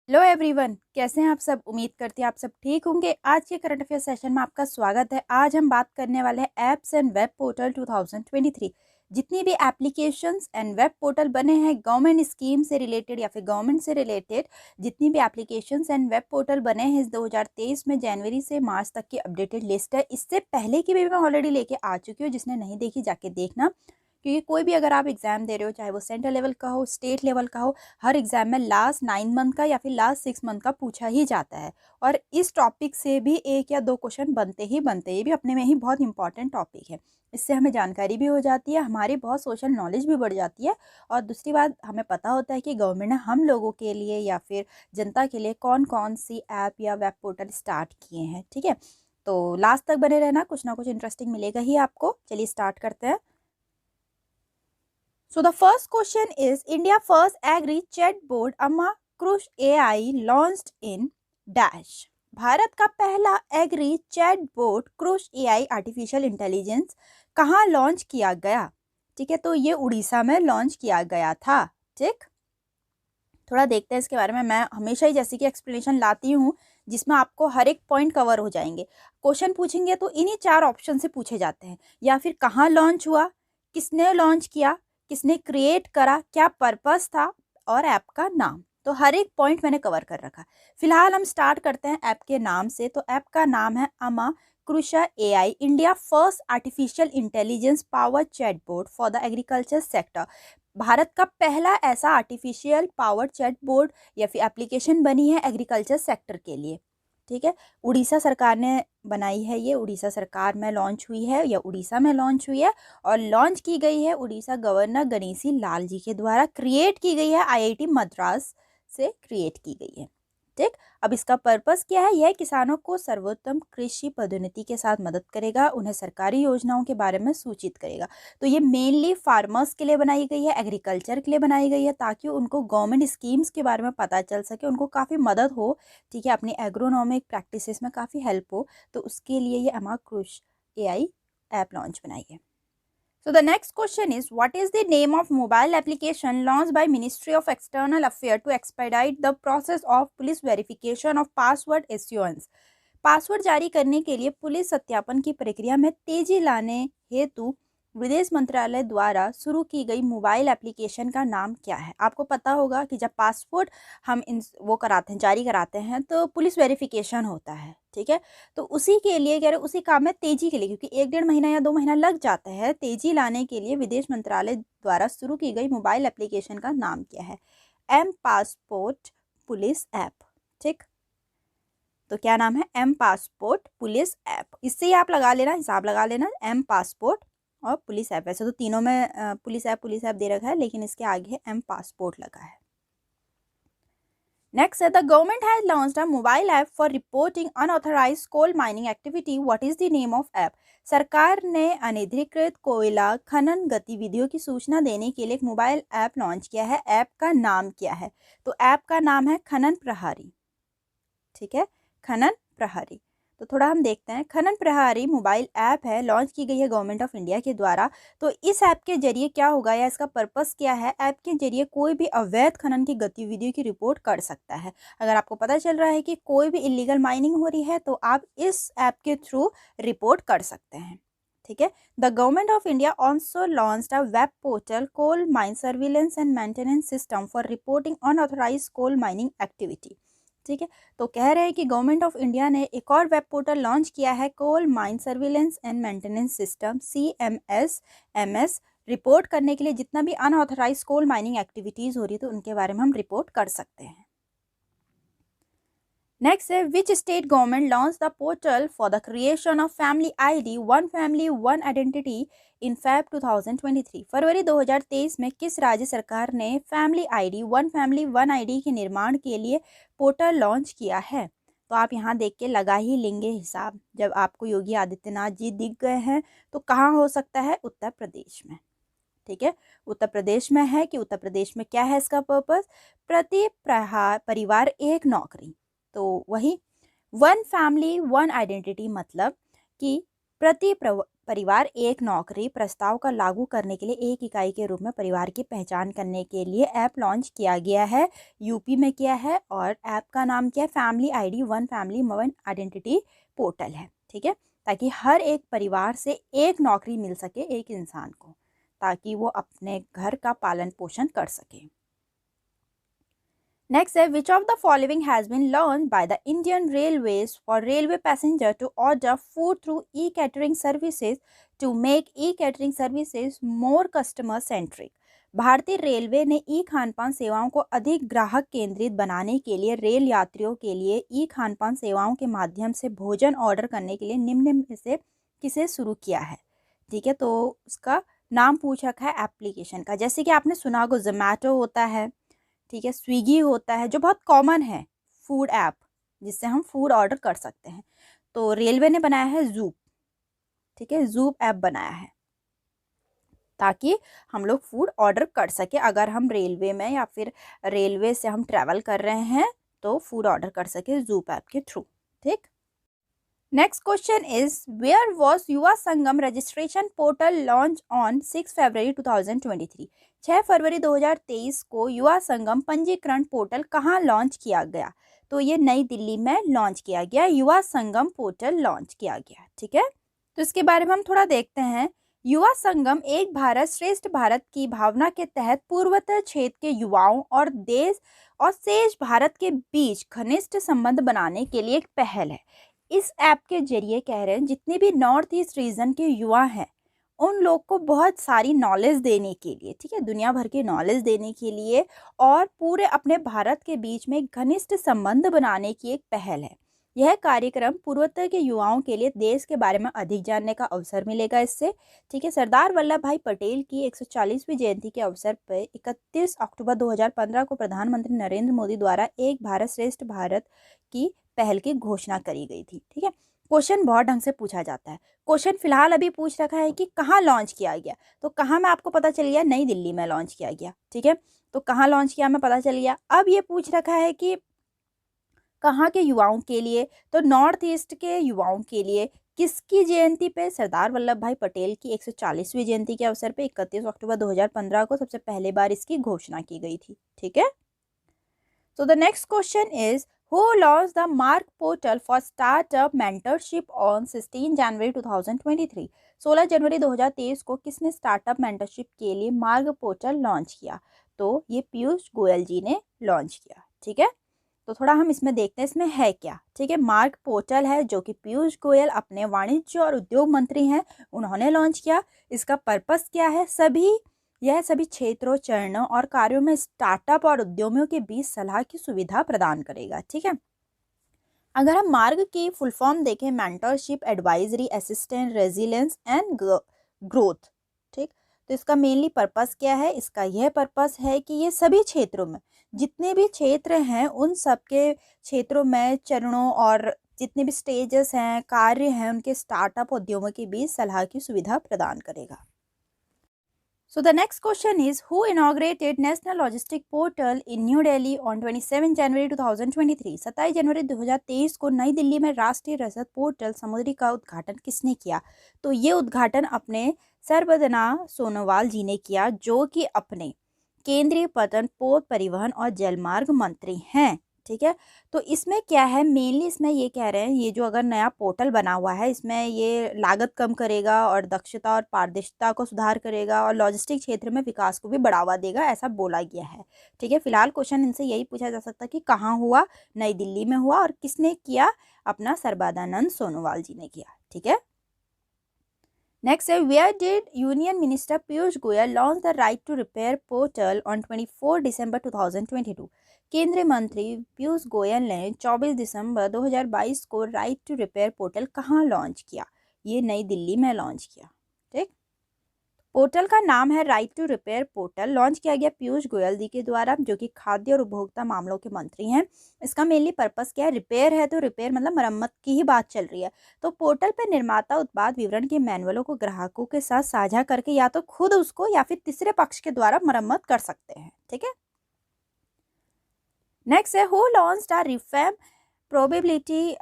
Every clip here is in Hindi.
हेलो एवरीवन, कैसे हैं आप सब। उम्मीद करती हैं आप सब ठीक होंगे। आज के करंट अफेयर सेशन में आपका स्वागत है। आज हम बात करने वाले हैं ऐप्स एंड वेब पोर्टल 2023। जितनी भी एप्लीकेशंस एंड वेब पोर्टल बने हैं गवर्नमेंट स्कीम से रिलेटेड या फिर गवर्नमेंट से रिलेटेड, जितनी भी एप्लीकेशंस एंड वेब पोर्टल बने हैं इस 2023 में जनवरी से मार्च तक की अपडेटेड लिस्ट है। इससे पहले की भी मैं ऑलरेडी लेके आ चुकी हूँ, जिसने नहीं देखी जाके देखना। क्योंकि कोई भी अगर आप एग्जाम दे रहे हो, चाहे वो सेंट्रल लेवल का हो, स्टेट लेवल का हो, हर एग्जाम में लास्ट 9 मंथ का या फिर लास्ट 6 मंथ का पूछा ही जाता है। और इस टॉपिक से भी एक या दो क्वेश्चन बनते ही बनते, ये भी अपने में ही बहुत इंपॉर्टेंट टॉपिक है। इससे हमें जानकारी भी हो जाती है, हमारी बहुत सोशल नॉलेज भी बढ़ जाती है। और दूसरी बात, हमें पता होता है कि गवर्नमेंट ने हम लोगों के लिए या फिर जनता के लिए कौन कौन सी ऐप या वेब पोर्टल स्टार्ट किए हैं। ठीक है, तो लास्ट तक बने रहना, कुछ ना कुछ इंटरेस्टिंग मिलेगा ही आपको। चलिए स्टार्ट करते हैं। So the first question is India first agri chatbot Amma Krush AI launched in dash। Bharat का पहला agri chatbot Krushi AI artificial intelligence कहाँ लॉन्च किया गया। ठीक है, तो ये उड़ीसा में लॉन्च किया गया था। ठीक, थोड़ा देखते हैं इसके बारे में। मैं हमेशा ही जैसे कि एक्सप्लेनेशन लाती हूँ जिसमें आपको हर एक पॉइंट कवर हो जाएंगे। क्वेश्चन पूछेंगे तो इन्हीं 4 ऑप्शन से पूछे जाते हैं, या फिर कहाँ लॉन्च हुआ, किसने लॉन्च किया, किसने क्रिएट करा, क्या पर्पस था, और ऐप का नाम। तो हर एक पॉइंट मैंने कवर कर रखा। फिलहाल हम स्टार्ट करते हैं ऐप के नाम से। तो ऐप का नाम है Ama Krushi AI, India first artificial intelligence power chatbot for the agriculture sector. Bharat का पहला ऐसा आर्टिफिशियल पावर चैटबोट या फिर एप्लीकेशन बनी है एग्रीकल्चर सेक्टर के लिए। ठीक है, उड़ीसा सरकार ने बनाई है, ये उड़ीसा सरकार में लॉन्च हुई है या उड़ीसा में लॉन्च हुई है। और लॉन्च की गई है उड़ीसा गवर्नर गणेशी लाल जी के द्वारा। क्रिएट की गई है आईआईटी मद्रास से क्रिएट की गई है। ठीक, अब इसका पर्पस क्या है। यह किसानों को सर्वोत्तम कृषि पद्धति के साथ मदद करेगा, उन्हें सरकारी योजनाओं के बारे में सूचित करेगा। तो ये मेनली फार्मर्स के लिए बनाई गई है, एग्रीकल्चर के लिए बनाई गई है, ताकि उनको गवर्नमेंट स्कीम्स के बारे में पता चल सके, उनको काफ़ी मदद हो। ठीक है, अपनी एग्रोनॉमिक प्रैक्टिसेस में काफ़ी हेल्प हो। तो उसके लिए ये अमा क्रुश एआई ऐप लॉन्च बनाई है। So the next question is, what is the name of mobile application launched by Ministry of External Affairs to expedite the process of police verification of password issuance? Password जारी करने के लिए पुलिस सत्यापन की प्रक्रिया में तेजी लाने हेतु विदेश मंत्रालय द्वारा शुरू की गई मोबाइल एप्लीकेशन का नाम क्या है। आपको पता होगा कि जब पासपोर्ट हम वो कराते हैं, जारी कराते हैं, तो पुलिस वेरिफिकेशन होता है। ठीक है, तो उसी के लिए कह रहे, उसी काम में तेजी के लिए, क्योंकि 1-1.5 महीना या 2 महीना लग जाता है, तेजी लाने के लिए विदेश मंत्रालय द्वारा शुरू की गई मोबाइल एप्लीकेशन का नाम क्या है। M passport police app. ठीक, तो क्या नाम है, एम पासपोर्ट पुलिस ऐप। इससे ही आप लगा लेना, हिसाब लगा लेना, एम पासपोर्ट और पुलिस ऐप। वैसे तो तीनों में पुलिस ऐप दे रखा है, लेकिन इसके आगे एम पासपोर्ट लगा है। नेक्स्ट है, the government has launched a mobile app for reporting unauthorised coal mining activity. What is the name of app. सरकार ने अनधिकृत कोयला खनन गतिविधियों की सूचना देने के लिए एक मोबाइल ऐप लॉन्च किया है। ऐप का नाम क्या है। तो ऐप का नाम है खनन प्रहरी। ठीक है, खनन प्रहरी। तो थोड़ा हम देखते हैं। खनन प्रहरी मोबाइल ऐप है, लॉन्च की गई है गवर्नमेंट ऑफ इंडिया के द्वारा। तो इस ऐप के जरिए क्या होगा या इसका पर्पस क्या है। ऐप के जरिए कोई भी अवैध खनन की गतिविधियों की रिपोर्ट कर सकता है। अगर आपको पता चल रहा है कि कोई भी इलीगल माइनिंग हो रही है, तो आप इस ऐप के थ्रू रिपोर्ट कर सकते हैं। ठीक है, the government of India also launched a web portal coal mine surveillance and maintenance system for reporting unauthorised coal mining activity. ठीक है, तो कह रहे हैं कि गवर्नमेंट ऑफ इंडिया ने एक और वेब पोर्टल लॉन्च किया है, coal mine surveillance and maintenance system CMS। Report करने के लिए जितना भी अनऑथराइज कोल माइनिंग एक्टिविटीज़ हो रही है, तो उनके बारे में हम रिपोर्ट कर सकते हैं। नेक्स्ट है, which state government launch the portal for the creation of family ID one family one identity in Feb 2023। फरवरी 2023 में किस राज्य सरकार ने family ID one family one ID के निर्माण के लिए पोर्टल लॉन्च किया है। तो आप यहाँ देख के लगा ही लेंगे हिसाब। जब आपको योगी आदित्यनाथ जी दिख गए हैं, तो कहाँ हो सकता है, उत्तर प्रदेश में। ठीक है, उत्तर प्रदेश में है कि उत्तर प्रदेश में क्या है इसका पर्पस, प्रति परिवार एक नौकरी। तो वही वन फैमिली वन आइडेंटिटी, मतलब कि प्रति परिवार एक नौकरी प्रस्ताव का लागू करने के लिए एक इकाई के रूप में परिवार की पहचान करने के लिए ऐप लॉन्च किया गया है। यूपी में किया है और ऐप का नाम क्या है? Family ID one family one identity portal है। ठीक है, ताकि हर एक परिवार से एक नौकरी मिल सके एक इंसान को, ताकि वो अपने घर का पालन पोषण कर सके। नेक्स्ट है, which of the following has been launch by the Indian railways for railway passenger to order food through e catering services to make e catering services more customer centric. भारतीय रेलवे ने ई खानपान सेवाओं को अधिक ग्राहक केंद्रित बनाने के लिए रेल यात्रियों के लिए ई खानपान सेवाओं के माध्यम से भोजन ऑर्डर करने के लिए निम्न में से किसे शुरू किया है। ठीक है, तो उसका नाम पूछ रखा है एप्लीकेशन का। जैसे कि आपने सुना होगा जोमेटो होता है, ठीक है, स्विगी होता है, जो बहुत कॉमन है फूड ऐप जिससे हम फूड ऑर्डर कर सकते हैं। तो रेलवे ने बनाया है जूप। ठीक है, जूप ऐप बनाया है ताकि हम लोग फूड ऑर्डर कर सके। अगर हम रेलवे में या फिर रेलवे से हम ट्रैवल कर रहे हैं तो फूड ऑर्डर कर सके जूप ऐप के थ्रू। ठीक, next question is where was Yuva Sangam registration portal launch on 6 फरवरी 2023। 6 फरवरी 2023 को युवा संगम पंजीकरण पोर्टल कहाँ लॉन्च किया गया? तो ये नई दिल्ली में लॉन्च किया गया, युवा संगम पोर्टल लॉन्च किया गया। ठीक है, तो इसके बारे में हम थोड़ा देखते हैं। युवा संगम एक भारत श्रेष्ठ भारत की भावना के तहत पूर्वोत्तर क्षेत्र के युवाओं और देश और शेष भारत के बीच घनिष्ठ संबंध बनाने के लिए एक पहल है। इस ऐप के जरिए कह रहे हैं जितने भी नॉर्थ ईस्ट रीजन के युवा हैं उन लोग को बहुत सारी नॉलेज देने के लिए, ठीक है, दुनिया भर की नॉलेज देने के लिए और पूरे अपने भारत के बीच में घनिष्ठ संबंध बनाने की एक पहल है। यह कार्यक्रम पूर्वोत्तर के युवाओं के लिए देश के बारे में अधिक जानने का अवसर मिलेगा इससे। ठीक है, सरदार वल्लभ भाई पटेल की 140वीं जयंती के अवसर पर 31 अक्टूबर 2015 को प्रधानमंत्री नरेंद्र मोदी द्वारा एक भारत श्रेष्ठ भारत की पहल की घोषणा करी गई थी। ठीक है, क्वेश्चन बहुत ढंग से पूछा जाता है। क्वेश्चन फिलहाल अभी पूछ रखा है कि कहाँ लॉन्च किया गया, तो कहाँ में आपको पता चल गया, नई दिल्ली में लॉन्च किया गया। ठीक है, तो कहाँ लॉन्च किया हमें पता चल गया। अब ये पूछ रखा है कि कहाँ के युवाओं के लिए, तो नॉर्थ ईस्ट के युवाओं के लिए किसकी जयंती पे? सरदार वल्लभ भाई पटेल की 140वीं जयंती के अवसर पे 31 अक्टूबर 2015 को सबसे पहले बार इसकी घोषणा की गई थी। ठीक है, so the next question is who launched the Mark portal for startup mentorship on 16 जनवरी 2023। 16 जनवरी 2023 को किसने स्टार्टअप मेंटरशिप के लिए मार्ग पोर्टल लॉन्च किया? तो ये पीयूष गोयल जी ने लॉन्च किया। ठीक है, तो थोड़ा हम इसमें देखते हैं इसमें है क्या। ठीक है, मार्ग पोर्टल है जो कि पीयूष गोयल अपने वाणिज्य और उद्योग मंत्री हैं, उन्होंने लॉन्च किया। इसका पर्पस क्या है? यह सभी क्षेत्रों, चरणों और कार्यों में स्टार्टअप और उद्यमियों के बीच सलाह की सुविधा प्रदान करेगा। ठीक है, अगर हम मार्ग की फुल फॉर्म देखें, mentorship, advisory, assistant, resilience and growth. ठीक, तो इसका मेनली पर्पस क्या है? इसका यह पर्पस है कि ये सभी क्षेत्रों में, जितने भी क्षेत्र हैं उन सबके क्षेत्रों में, चरणों और जितने भी स्टेजेस हैं, कार्य हैं, उनके स्टार्टअप उद्यमों के बीच सलाह की सुविधा प्रदान करेगा। So the next question is who inaugurated National Logistic Portal in New Delhi on 27 जनवरी 2023। 27 जनवरी 2023 को नई दिल्ली में राष्ट्रीय रसद पोर्टल समुद्री का उद्घाटन किसने किया? तो ये उद्घाटन अपने सर्बानंद सोनोवाल जी ने किया, जो कि अपने केंद्रीय पतन, पोत, परिवहन और जलमार्ग मंत्री हैं। ठीक है, तो इसमें क्या है, मेनली इसमें ये कह रहे हैं ये जो अगर नया पोर्टल बना हुआ है इसमें ये लागत कम करेगा और दक्षता और पारदर्शिता को सुधार करेगा और लॉजिस्टिक क्षेत्र में विकास को भी बढ़ावा देगा, ऐसा बोला गया है। ठीक है, फिलहाल क्वेश्चन इनसे यही पूछा जा सकता है कि कहाँ हुआ? नई दिल्ली में हुआ। और किसने किया? अपना सर्बानंद सोनोवाल जी ने किया। ठीक है, नेक्स्ट है where did union minister Piyush Goyal launch the right to repair portal on 24 December 2022। केंद्रीय मंत्री पीयूष गोयल ने 24 दिसंबर 2022 को राइट टू रिपेयर पोर्टल कहाँ लॉन्च किया? ये नई दिल्ली में लॉन्च किया। ठीक, पोर्टल का नाम है right to repair portal. Launch किया गया पीयूष गोयल जी के द्वारा, जो कि खाद्य और उपभोक्ता मामलों के मंत्री हैं। इसका मेनली पर्पस क्या है? रिपेयर है, तो रिपेयर मतलब मरम्मत की ही बात चल रही है। तो पोर्टल पर निर्माता उत्पाद विवरण के मैनुअलों को ग्राहकों के साथ साझा करके या तो खुद उसको या फिर तीसरे पक्ष के द्वारा मरम्मत कर सकते हैं। ठीक है, नेक्स्ट है हु लॉन्च्ड अ रिफैम probability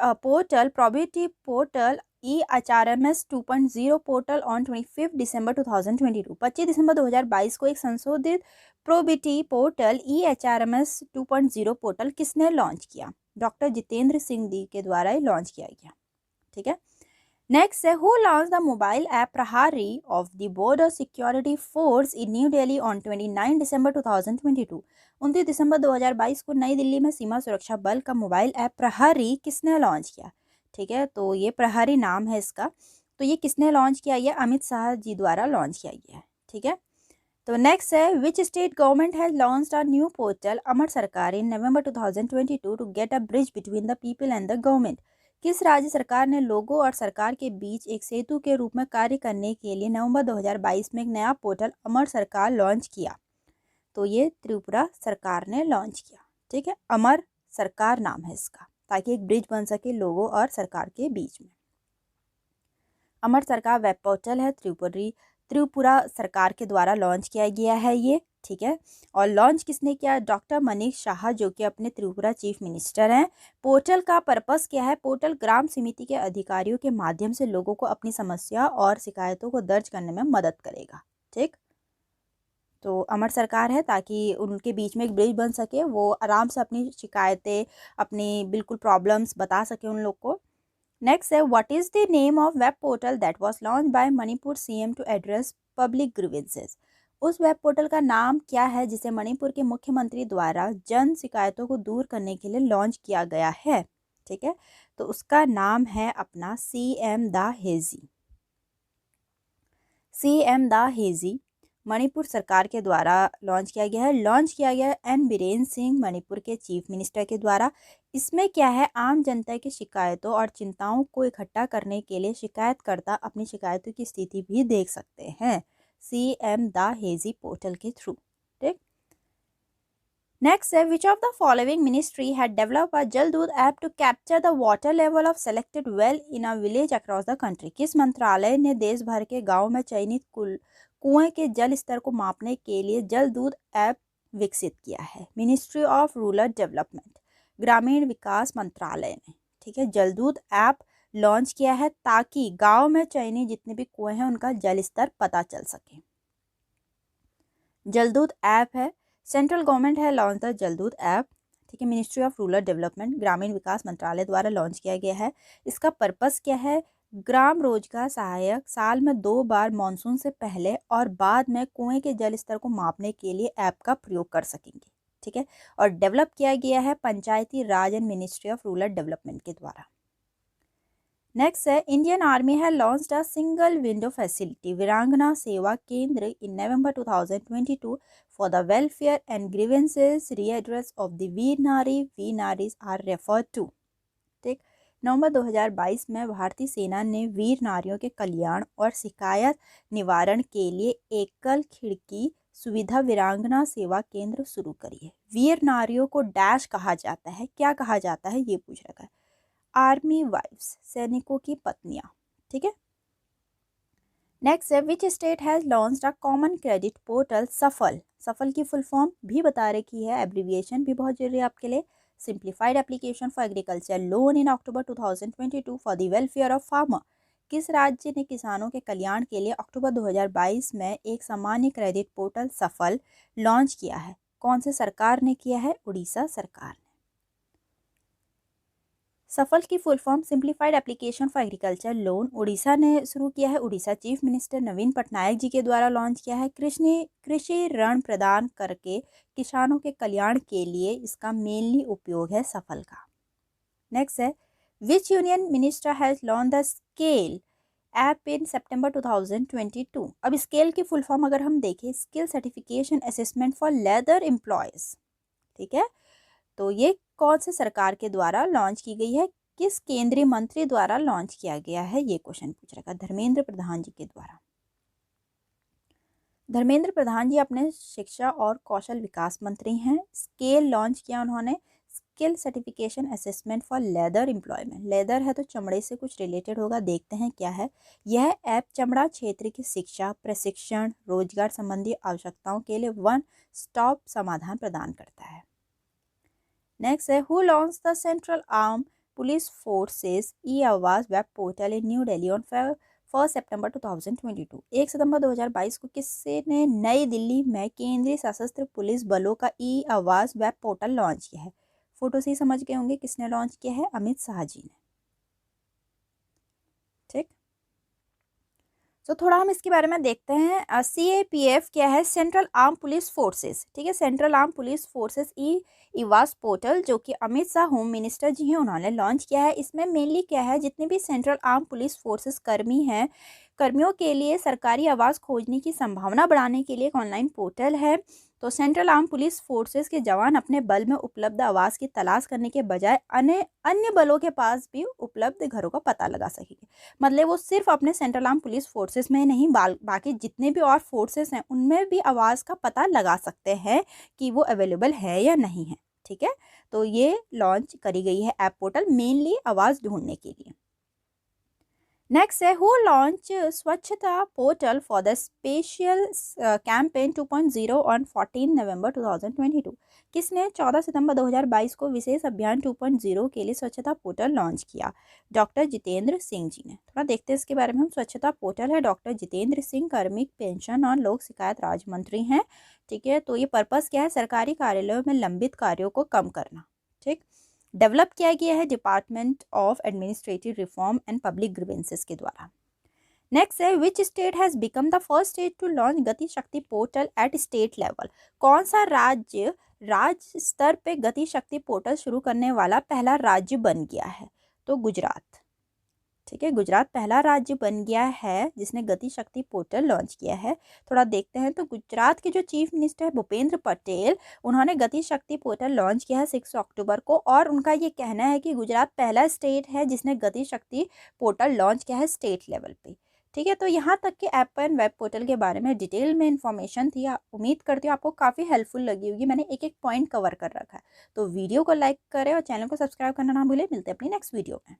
portal EHRMS 2.0 portal on 25 दिसंबर 2022। 25 दिसंबर 2022 को एक संशोधित प्रोबिटी पोर्टल EHRMS 2.0 पोर्टल किसने लॉन्च किया? डॉक्टर जितेंद्र सिंह दी के द्वारा ये लॉन्च किया गया। ठीक है, नेक्स्ट है who launch the mobile app Prahari of the border security force in new Delhi on 29 दिसंबर 2022। 29 दिसंबर 2022 को नई दिल्ली में सीमा सुरक्षा बल का मोबाइल ऐप प्रहारी किसने लॉन्च किया? ठीक है, तो ये प्रहारी नाम है इसका। तो ये किसने लॉन्च किया? ये अमित शाह जी द्वारा लॉन्च किया गया है। ठीक है, तो नेक्स्ट है which state government has launched a new portal Amar Sarkar in November 2022 to get a bridge between the people and the government. किस राज्य सरकार ने लोगों और सरकार के बीच एक सेतु के रूप में कार्य करने के लिए नवंबर 2022 में एक नया पोर्टल अमर सरकार लॉन्च किया? तो ये त्रिपुरा सरकार ने लॉन्च किया। ठीक है, अमर सरकार नाम है इसका, ताकि एक ब्रिज बन सके लोगों और सरकार के बीच में। अमर सरकार वेब पोर्टल है, त्रिपुरा सरकार के द्वारा लॉन्च किया गया है ये। ठीक है, और लॉन्च किसने किया? डॉक्टर मनीष शाह, जो कि अपने त्रिपुरा चीफ मिनिस्टर हैं। पोर्टल का पर्पस क्या है? पोर्टल ग्राम समिति के अधिकारियों के माध्यम से लोगों को अपनी समस्या और शिकायतों को दर्ज करने में मदद करेगा। ठीक, तो अमर सरकार है ताकि उनके बीच में एक ब्रिज बन सके, वो आराम से अपनी शिकायतें, अपनी बिल्कुल प्रॉब्लम्स बता सके उन लोग को। नेक्स्ट है what is the name of web portal that was launch by Manipur CM to address public grievances. उस वेब पोर्टल का नाम क्या है जिसे मणिपुर के मुख्यमंत्री द्वारा जन शिकायतों को दूर करने के लिए लॉन्च किया गया है? ठीक है, तो उसका नाम है अपना CM da hazy. CM da hazy Manipur सरकार के द्वारा लॉन्च किया गया है। लॉन्च किया गया एन बीरेन सिंह, मणिपुर के चीफ मिनिस्टर के द्वारा। इसमें क्या है? आम जनता की शिकायतों और चिंताओं को इकट्ठा करने के लिए शिकायतकर्ता अपनी शिकायतों की स्थिति भी देख सकते हैं CM द हेजी पोर्टल के थ्रू। ठीक, नेक्स्ट है which of the following ministry had develop a Jaldoot app to capture the water level of selected well in a village across the country. किस मंत्रालय ने देश भर के गाँव में चयनित कुएं के जल स्तर को मापने के लिए जल दूध ऐप विकसित किया है? मिनिस्ट्री ऑफ रूरल डेवलपमेंट, ग्रामीण विकास मंत्रालय ने। ठीक है, जल दूध ऐप लॉन्च किया है ताकि गांव में चयनित जितने भी कुएं हैं उनका जल स्तर पता चल सके। जल दूध ऐप है, सेंट्रल गवर्नमेंट है लॉन्च द जल दूध ऐप। ठीक है, मिनिस्ट्री ऑफ रूरल डेवलपमेंट, ग्रामीण विकास मंत्रालय द्वारा लॉन्च किया गया है। इसका पर्पस क्या है? ग्राम रोजगार सहायक साल में 2 बार मानसून से पहले और बाद में कुएं के जल स्तर को मापने के लिए ऐप का प्रयोग कर सकेंगे। ठीक है, और डेवलप किया गया है Panchayati Raj and ministry of rural development के द्वारा। नेक्स्ट है इंडियन आर्मी है launched a single window facility Veerangana Sewa Kendra in November 2022 for the welfare and grievances redress of the Veer Naris are referred to. ठीक, नवंबर 2022 में भारतीय सेना ने वीर नारियों के कल्याण और शिकायत निवारण के लिए एकल खिड़की सुविधा वीरांगना सेवा केंद्र शुरू करी है। वीर नारियों को डैश कहा जाता है, क्या कहा जाता है ये पूछ रखा है? आर्मी वाइफ्स, सैनिकों की पत्नियां। ठीक है, नेक्स्ट है which state has launched a common credit portal सफल। सफल की फुल फॉर्म भी बता रखी है, एब्रीविएशन भी बहुत जरूरी है आपके लिए। Simplified application for agriculture loan in October 2022 for the welfare of farmer. किस राज्य ने किसानों के कल्याण के लिए अक्टूबर 2022 में एक सामान्य क्रेडिट पोर्टल सफल लॉन्च किया है? कौन से सरकार ने किया है? उड़ीसा सरकार ने। सफल की full form simplified application for agriculture loan Orissa ने शुरू किया है। उड़ीसा चीफ मिनिस्टर नवीन पटनायक जी के द्वारा लॉन्च किया है। कृषि ऋण प्रदान करके किसानों के कल्याण के लिए इसका मेनली उपयोग है सफल का। नेक्स्ट है which union minister has launch the SCALE app in September 2022। अब स्केल की फुल फॉर्म अगर हम देखें, skill certification assessment for leather employees. ठीक है, तो ये कौन से सरकार के द्वारा लॉन्च की गई है? किस केंद्रीय मंत्री द्वारा लॉन्च किया गया है? ये क्वेश्चन पूछ रखा है, धर्मेंद्र प्रधान जी के द्वारा। धर्मेंद्र प्रधान जी अपने शिक्षा और कौशल विकास मंत्री हैं। स्केल लॉन्च किया उन्होंने, skill certification assessment for leather employment. Leather है तो चमड़े से कुछ रिलेटेड होगा, देखते हैं क्या है। यह ऐप चमड़ा क्षेत्र की शिक्षा, प्रशिक्षण, रोजगार संबंधी आवश्यकताओं के लिए वन स्टॉप समाधान प्रदान करता है। नेक्स्ट है who launch the central arm police forces e Awaaz web portal in new Delhi on 1 सितंबर 2022। 1 सितंबर 2022 को किसने नई दिल्ली में केंद्रीय सशस्त्र पुलिस बलों का ई आवाज वेब पोर्टल लॉन्च किया है? फोटो से ही समझ गए होंगे किसने लॉन्च किया है, अमित शाह जी ने। ठीक, तो थोड़ा हम इसके बारे में देखते हैं। CAPF क्या है? Central arm police forces. ठीक है, सेंट्रल आर्म पुलिस फोर्सेस ई इवास पोर्टल जो कि अमित शाह होम मिनिस्टर जी हैं उन्होंने लॉन्च किया है। इसमें मेनली क्या है, जितने भी सेंट्रल आर्म पुलिस फोर्सेस कर्मी हैं, कर्मियों के लिए सरकारी आवास खोजने की संभावना बढ़ाने के लिए एक ऑनलाइन पोर्टल है। तो सेंट्रल आर्म पुलिस फोर्सेस के जवान अपने बल में उपलब्ध आवास की तलाश करने के बजाय अन्य बलों के पास भी उपलब्ध घरों का पता लगा सकेंगे। मतलब वो सिर्फ अपने सेंट्रल आर्म पुलिस फोर्सेस में नहीं, बाकी जितने भी और फोर्सेस हैं उनमें भी आवाज़ का पता लगा सकते हैं कि वो अवेलेबल है या नहीं है। ठीक है, तो ये लॉन्च करी गई है ऐप पोर्टल मेनली आवाज़ ढूंढने के लिए। नेक्स्ट है, हु लॉन्च स्वच्छता portal for the special campaign 2.0 on 14 नवंबर 2022। किसने 14 सितंबर 2022 को विशेष अभियान 2.0 के लिए स्वच्छता पोर्टल लॉन्च किया? डॉक्टर जितेंद्र सिंह जी ने। थोड़ा देखते हैं इसके बारे में हम। स्वच्छता पोर्टल है, डॉक्टर जितेंद्र सिंह कार्मिक पेंशन और लोक शिकायत राज्य मंत्री हैं। ठीक है, तो ये पर्पस क्या है? सरकारी कार्यालयों में लंबित कार्यों को कम करना। ठीक, डेवलप किया गया है department of administrative reform and public grievances के द्वारा। नेक्स्ट है, which state has become the first state to launch Gati Shakti portal eight state level? कौन सा राज्य स्तर पे गति शक्ति पोर्टल शुरू करने वाला पहला राज्य बन गया है? तो गुजरात। ठीक है, गुजरात पहला राज्य बन गया है जिसने गति शक्ति पोर्टल लॉन्च किया है। थोड़ा देखते हैं, तो गुजरात के जो चीफ मिनिस्टर है भूपेंद्र पटेल, उन्होंने गति शक्ति पोर्टल लॉन्च किया है 6 अक्टूबर को। और उनका ये कहना है कि गुजरात पहला स्टेट है जिसने गति शक्ति पोर्टल लॉन्च किया है स्टेट लेवल पे। ठीक है, तो यहाँ तक के ऐप एंड वेब पोर्टल के बारे में डिटेल में इन्फॉर्मेशन थी। उम्मीद करती हूँ आपको काफ़ी हेल्पफुल लगी होगी। मैंने एक एक पॉइंट कवर कर रखा है। तो वीडियो को लाइक करें और चैनल को सब्सक्राइब करना ना भूलें। मिलते हैं अपनी नेक्स्ट वीडियो में।